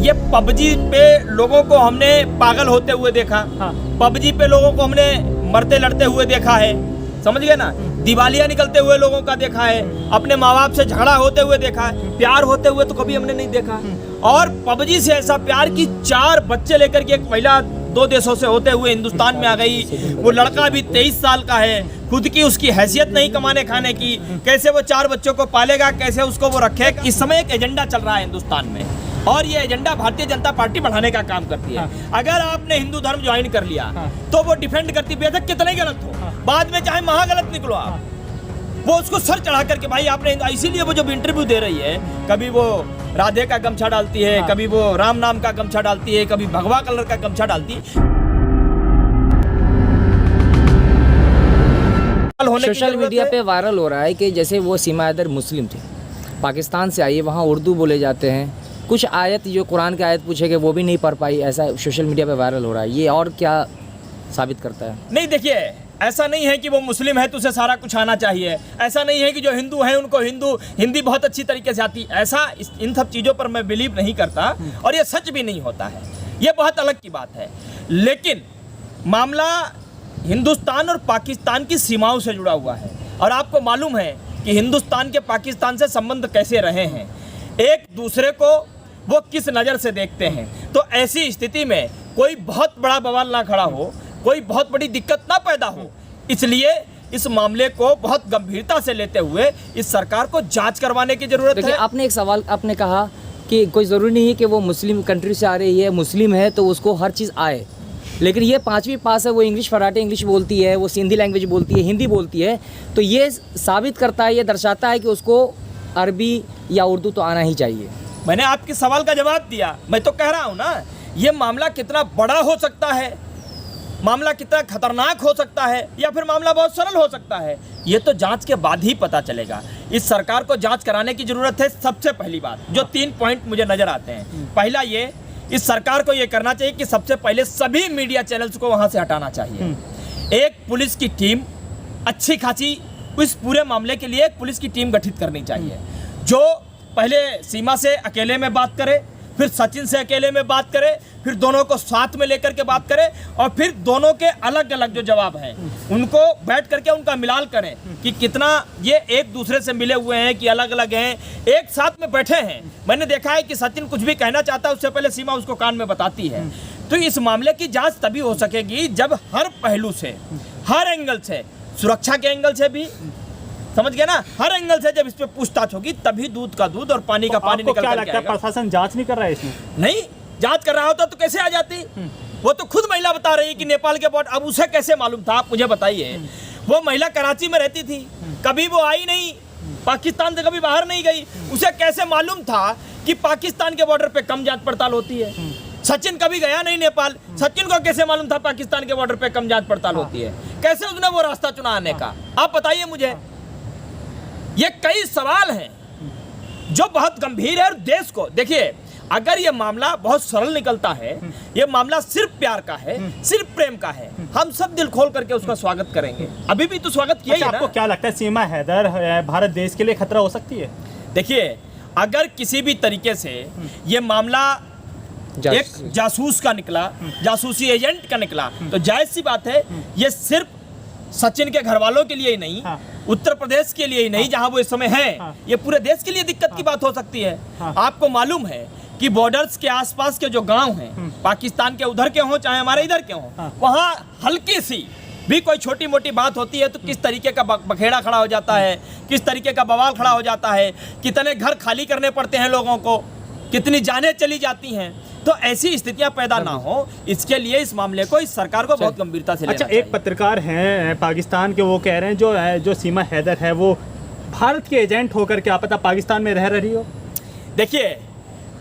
ये पबजी पे लोगों को हमने पागल होते हुए देखा, पबजी पे लोगों को हमने मरते लड़ते हुए देखा है, समझ गए ना, दिवालिया निकलते हुए लोगों का देखा है, अपने माँ बाप से झगड़ा होते हुए देखा है, प्यार होते हुए तो कभी हमने नहीं देखा। और पबजी से ऐसा प्यार कि 4 बच्चे लेकर के एक महिला 2 देशों से होते हुए हिंदुस्तान में आ गई। वो लड़का भी 23 साल का है, खुद की उसकी हैसियत नहीं कमाने खाने की, कैसे वो 4 बच्चों को पालेगा, कैसे उसको वो रखे। इस समय एक एजेंडा चल रहा है हिंदुस्तान में, और ये एजेंडा भारतीय जनता पार्टी बढ़ाने का काम करती है। अगर आपने हिंदू धर्म ज्वाइन कर लिया तो वो डिफेंड करती बेशक कितना ही गलत हो, बाद में चाहे महागलत निकलो आप, वो उसको सर चढ़ा करके भाई आपने, इसीलिए वो जब इंटरव्यू दे रही है, कभी वो राधे का गमछा डालती है, कभी वो राम नाम का गमछा डालती है, कभी भगवा कलर का गमछा डालती है। सोशल मीडिया पे वायरल हो रहा है कि जैसे वो सीमा हैदर मुस्लिम थे, पाकिस्तान से आई है, वहाँ उर्दू बोले जाते हैं, कुछ आयत जो कुरान की आयत पूछे गए वो भी नहीं पढ़ पाई, ऐसा सोशल मीडिया पे वायरल हो रहा है। ये और क्या साबित करता है? नहीं देखिए, ऐसा नहीं है कि वो मुस्लिम है तो उसे सारा कुछ आना चाहिए, ऐसा नहीं है कि जो हिंदू है उनको हिंदी बहुत अच्छी तरीके से आती, ऐसा इन सब चीज़ों पर मैं बिलीव नहीं करता, और ये सच भी नहीं होता है, ये बहुत अलग की बात है। लेकिन मामला हिंदुस्तान और पाकिस्तान की सीमाओं से जुड़ा हुआ है, और आपको मालूम है कि हिंदुस्तान के पाकिस्तान से संबंध कैसे रहे हैं, एक दूसरे को वो किस नज़र से देखते हैं। तो ऐसी स्थिति में कोई बहुत बड़ा बवाल ना खड़ा हो, कोई बहुत बड़ी दिक्कत ना पैदा हो, इसलिए इस मामले को बहुत गंभीरता से लेते हुए इस सरकार को जांच करवाने की जरूरत है। आपने एक सवाल आपने कहा कि कोई ज़रूरी नहीं है कि वो मुस्लिम कंट्री से आ रही है, मुस्लिम है तो उसको हर चीज़ आए, लेकिन ये 5वीं पास है, वो इंग्लिश फराटे इंग्लिश बोलती है, वो सिंधी लैंग्वेज बोलती है, हिंदी बोलती है, तो ये साबित करता है, ये दर्शाता है कि उसको अरबी या उर्दू तो आना ही चाहिए। मैंने आपके सवाल का जवाब दिया, मैं तो कह रहा हूँ ना, ये मामला कितना बड़ा हो सकता है, मामला कितना खतरनाक हो सकता है, या फिर मामला बहुत सरल हो सकता है, ये तो जांच के बाद ही पता चलेगा। इस सरकार को जांच कराने की जरूरत है। सबसे पहली बात, जो 3 पॉइंट मुझे नजर आते हैं, पहला ये, इस सरकार को ये करना चाहिए कि सबसे पहले सभी मीडिया चैनल्स को वहां से हटाना चाहिए। एक पुलिस की टीम अच्छी खासी, इस पूरे मामले के लिए एक पुलिस की टीम गठित करनी चाहिए, जो पहले सीमा से अकेले में बात करे, फिर सचिन से अकेले में बात करे, फिर दोनों को साथ में लेकर के बात करें, और फिर दोनों के अलग अलग जो जवाब हैं उनको बैठ करके उनका मिलान करें कि कितना ये एक दूसरे से मिले हुए हैं कि अलग अलग हैं, एक साथ में बैठे हैं। मैंने देखा है कि सचिन कुछ भी कहना चाहता है उससे पहले सीमा उसको कान में बताती है। तो इस मामले की जांच तभी हो सकेगी जब हर पहलू से, हर एंगल से, सुरक्षा के एंगल से भी, समझ गए ना, हर एंगल से जब इस पे पूछताछ होगी तभी दूध का दूध और पानी का पानी निकल क्या लगता है प्रशासन जांच नहीं कर रहा है इसमें? नहीं, जांच कर रहा होता तो कैसे आ जाती? वो तो खुद महिला बता रही है कि नेपाल के बॉर्डर, अब उसे कैसे मालूम था, आप मुझे बताइए। वो महिला कराची में रहती थी, कभी वो आई नहीं, पाकिस्तान से कभी बाहर नहीं गई, उसे कैसे मालूम था कि पाकिस्तान के बॉर्डर पे कम जांच पड़ताल होती है? सचिन कभी गया नहीं नेपाल, सचिन को कैसे मालूम था पाकिस्तान के बॉर्डर पे कम जांच पड़ताल होती है? कैसे उसने वो रास्ता चुना आने का? आप बताइए मुझे। ये कई सवाल हैं जो बहुत गंभीर है, और देश को देखिए, अगर ये मामला बहुत सरल निकलता है, ये मामला सिर्फ प्यार का है, सिर्फ प्रेम का है, हम सब दिल खोल करके उसका स्वागत करेंगे। अभी भी तो स्वागत किया ही है ना? आपको क्या लगता है सीमा हैदर भारत देश के लिए खतरा हो सकती है? देखिए, अगर किसी भी तरीके से ये मामला एक जासूस का निकला, जासूसी एजेंट का निकला, तो जायज सी बात है, ये सिर्फ सचिन के घर वालों के लिए ही नहीं, उत्तर प्रदेश के लिए ही नहीं, जहां वो इस समय हैं, ये पूरे देश के लिए दिक्कत की बात हो सकती है। आपको मालूम है कि बॉर्डर्स के आसपास के जो गांव हैं, पाकिस्तान के उधर के हों चाहे हमारे इधर के हों, वहां हल्की सी भी कोई छोटी मोटी बात होती है तो किस तरीके का बखेड़ा खड़ा हो जाता है, किस तरीके का बवाल खड़ा हो जाता है, कितने घर खाली करने पड़ते हैं लोगों को, कितनी जानें चली जाती हैं। तो ऐसी स्थितियां पैदा ना हो, इसके लिए इस मामले को, इस सरकार को बहुत गंभीरता से लेना चाहिए। एक पत्रकार हैं पाकिस्तान के, वो कह रहे हैं जो सीमा हैदर है वो भारत के एजेंट होकर क्या पता पाकिस्तान में रह रही हो। देखिए,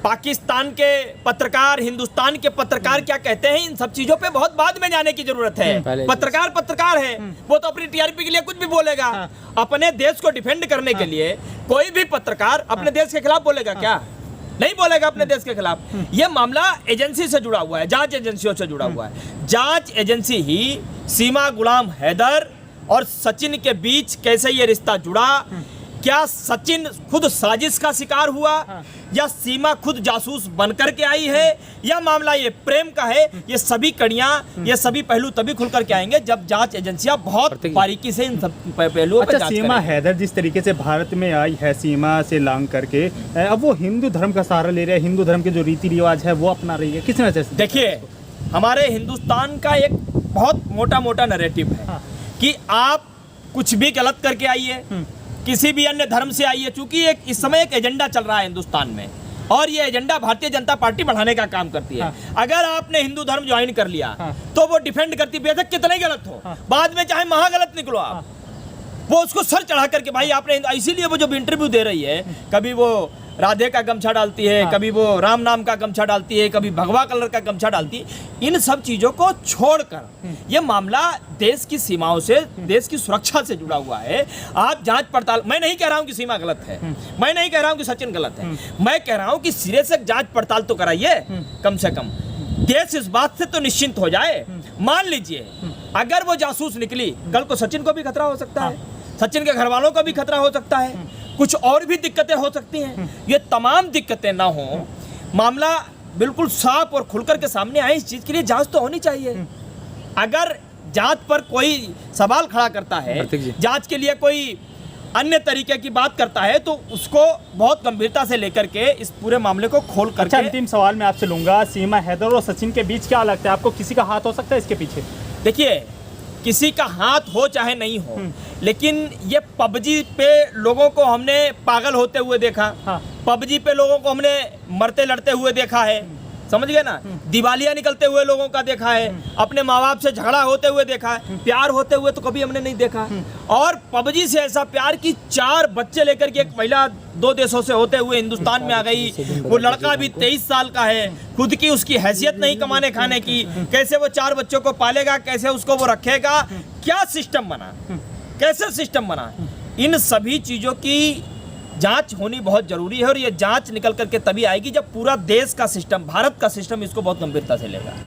पाकिस्तान के पत्रकार, हिंदुस्तान के पत्रकार क्या कहते हैं, इन सब चीजों पे बहुत बाद में जाने की जरूरत है। पत्रकार है, वो तो अपनी टीआरपी के लिए कुछ भी बोलेगा। अपने देश को डिफेंड करने के लिए कोई भी पत्रकार अपने देश के खिलाफ बोलेगा क्या? नहीं बोलेगा अपने देश के खिलाफ। यह मामला एजेंसी से जुड़ा हुआ है, जांच एजेंसियों से जुड़ा हुआ है। जांच एजेंसी ही सीमा गुलाम हैदर और सचिन के बीच कैसे ये रिश्ता जुड़ा, क्या सचिन खुद साजिश का शिकार हुआ, या सीमा खुद जासूस बनकर के आई है, या मामला ये प्रेम का है? ये सभी कड़ियां, ये सभी पहलू तभी खुल करके आएंगे जब जांच एजेंसियां बहुत बारीकी से इन सब पहलुओं पर अच्छा, जांच सीमा करेंगी। हैदर जिस तरीके से भारत में आई है सीमा से लांग करके, अब वो हिंदू धर्म का सहारा ले रहे हैं, हिंदू धर्म के जो रीति रिवाज है वो अपना रही है, किस वजह से? देखिए, हमारे हिंदुस्तान का एक बहुत मोटा नैरेटिव है कि आप कुछ भी गलत करके आइए, किसी भी अन्य धर्म से आइए, चूंकि एक इस समय एक एजेंडा चल रहा है हिंदुस्तान में, और ये एजेंडा भारतीय जनता पार्टी बढ़ाने का काम करती है। अगर आपने हिंदू धर्म ज्वाइन कर लिया तो वो डिफेंड करती, बेशक कितना ही गलत हो, बाद में चाहे महागलत निकलो आप, वो उसको सर चढ़ा करके, भाई आपने, इसीलिए वो जब इंटरव्यू दे रही है, कभी वो राधे का गमछा डालती है, कभी वो राम नाम का गमछा डालती है, कभी भगवा कलर का गमछा डालती है, इन सब चीजों को छोड़कर ये मामला देश की सीमाओं से, देश की सुरक्षा से जुड़ा हुआ है। आप जांच पड़ताल, मैं नहीं कह रहा हूं कि सीमा गलत है, मैं नहीं कह रहा हूं कि सचिन गलत है, मैं कह रहा हूं कि सिरे से जांच पड़ताल तो कराइए, कम से कम देश इस बात से तो निश्चिंत हो जाए। मान लीजिए अगर वो जासूस निकली, कल को सचिन को भी खतरा हो सकता है, सचिन के घर वालों को भी खतरा हो सकता है, कुछ और भी दिक्कतें हो सकती हैं। ये तमाम दिक्कतें ना हो, मामला बिल्कुल साफ और खुलकर के सामने आए, इस चीज के लिए जांच तो होनी चाहिए। अगर जांच पर कोई सवाल खड़ा करता है, जांच के लिए कोई अन्य तरीके की बात करता है, तो उसको बहुत गंभीरता से लेकर के इस पूरे मामले को खोल करके। अच्छा, अंतिम सवाल मैं आपसे लूंगा, सीमा हैदर और सचिन के बीच क्या लगता है आपको, किसी का हाथ हो सकता है इसके पीछे? देखिए, किसी का हाथ हो चाहे नहीं हो, लेकिन ये पबजी पे लोगों को हमने पागल होते हुए देखा, पबजी पे लोगों को हमने मरते लड़ते हुए देखा है, समझ गए ना, दिवालिया निकलते हुए लोगों का देखा है, अपने माँ बाप से झगड़ा होते हुए देखा है, प्यार होते हुए तो कभी हमने नहीं देखा। और पबजी से ऐसा प्यार कि 4 बच्चे लेकर के एक महिला 2 देशों से होते हुए हिंदुस्तान में आ गई, वो लड़का भी 23 साल का है, खुद की उसकी हैसियत नहीं कमाने खाने की, कैसे वो 4 बच्चों को पालेगा, कैसे उसको वो रखेगा, क्या सिस्टम बना, कैसे सिस्टम बना, इन सभी चीजों की जांच होनी बहुत जरूरी है। और ये जांच निकल करके तभी आएगी जब पूरा देश का सिस्टम, भारत का सिस्टम इसको बहुत गंभीरता से लेगा।